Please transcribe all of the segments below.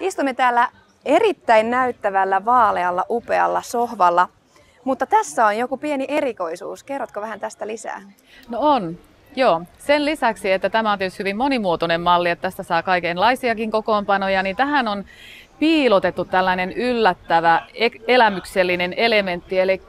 Istumme täällä erittäin näyttävällä, vaalealla, upealla sohvalla, mutta tässä on joku pieni erikoisuus. Kerrotko vähän tästä lisää? No on, joo. Sen lisäksi, että tämä on tietysti hyvin monimuotoinen malli, että tästä saa kaikenlaisiakin kokoonpanoja, niin tähän on piilotettu tällainen yllättävä elämyksellinen elementti, eli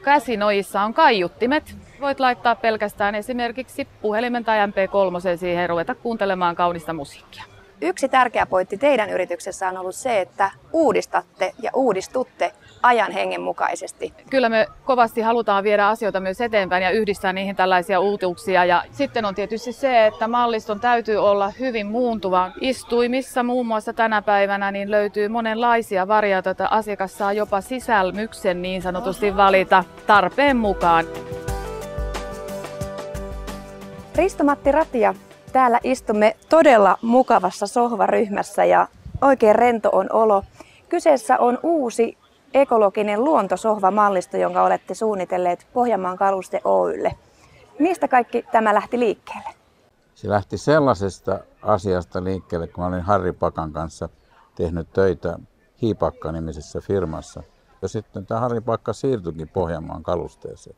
käsinojissa on kaiuttimet. Voit laittaa pelkästään esimerkiksi puhelimen tai MP3 siihen ja ruveta kuuntelemaan kaunista musiikkia. Yksi tärkeä pointti teidän yrityksessä on ollut se, että uudistatte ja uudistutte ajan hengen mukaisesti. Kyllä me kovasti halutaan viedä asioita myös eteenpäin ja yhdistää niihin tällaisia uutuuksia. Ja sitten on tietysti se, että malliston täytyy olla hyvin muuntuva. Istuimissa muun muassa tänä päivänä niin löytyy monenlaisia variaatioita. Asiakas saa jopa sisälmyksen niin sanotusti valita tarpeen mukaan. Risto-Matti Ratia, täällä istumme todella mukavassa sohvaryhmässä ja oikein rento on olo. Kyseessä on uusi ekologinen luontosohvamallisto, jonka olette suunnitelleet Pohjanmaan Kaluste Oy:lle. Mistä kaikki tämä lähti liikkeelle? Se lähti sellaisesta asiasta liikkeelle, kun mä olin Harri Pakan kanssa tehnyt töitä Hiipakka-nimisessä firmassa. Ja sitten tämä Harri Pakka siirtyikin Pohjanmaan Kalusteeseen.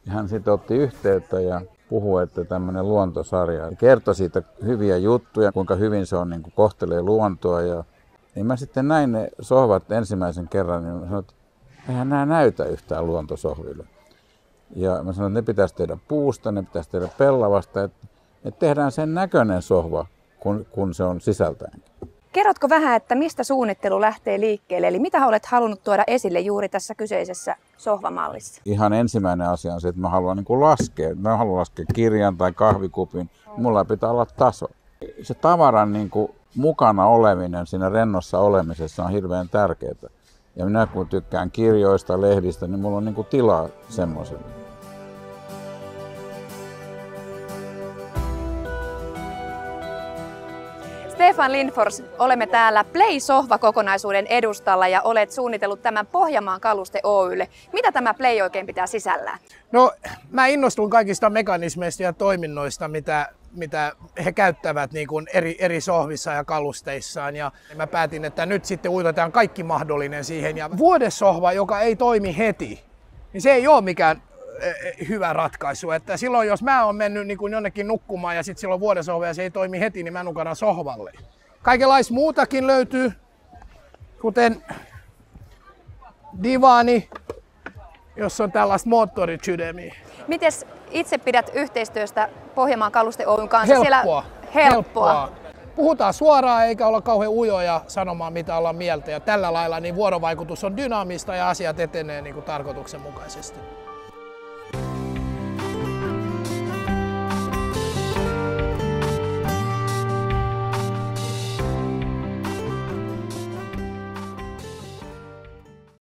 Ja hän sitten otti yhteyttä ja puhui, että tämmöinen luontosarja. Kertoi siitä hyviä juttuja, kuinka hyvin se on, niin kuin kohtelee luontoa. Ja niin mä sitten näin ne sohvat ensimmäisen kerran, niin mä sanoin, että eihän nämä näytä yhtään luontosohville. Ja mä sanoin, että ne pitäisi tehdä puusta, ne pitäisi tehdä pellavasta, että tehdään sen näköinen sohva, kun se on sisältäen. Kerrotko vähän, että mistä suunnittelu lähtee liikkeelle, eli mitä olet halunnut tuoda esille juuri tässä kyseisessä sohvamallissa? Ihan ensimmäinen asia on se, että mä haluan niin kuin laskea. Mä haluan laskea kirjan tai kahvikupin. Mulla pitää olla taso. Se tavaran niin kuin mukana oleminen siinä rennossa olemisessa on hirveän tärkeää. Ja minä kun tykkään kirjoista, lehdistä, niin mulla on niin kuin tilaa semmoiselle. Stefan Lindfors, olemme täällä Play-sohvakokonaisuuden edustalla ja olet suunnitellut tämän Pohjanmaan Kaluste Oy:lle. Mitä tämä Play oikein pitää sisällään? No, mä innostun kaikista mekanismeista ja toiminnoista, mitä he käyttävät niin kuin eri sohvissa ja kalusteissaan. Ja mä päätin, että nyt sitten uitetaan kaikki mahdollinen siihen. Ja vuodesohva, joka ei toimi heti, niin se ei ole mikään hyvä ratkaisu. Että silloin jos mä oon mennyt niin kuin jonnekin nukkumaan ja sitten silloin vuodesohva ja se ei toimi heti, niin mä nukanan sohvalle. Kaikenlaista muutakin löytyy, kuten divaani, jossa on tällaista moottorisydämiä. Mites itse pidät yhteistyöstä Pohjanmaan Kaluste Oy:n kanssa? Helppoa. Puhutaan suoraan eikä olla kauhean ujoja sanomaan mitä ollaan mieltä. Ja tällä lailla niin vuorovaikutus on dynaamista ja asiat etenee niin kuin tarkoituksenmukaisesti.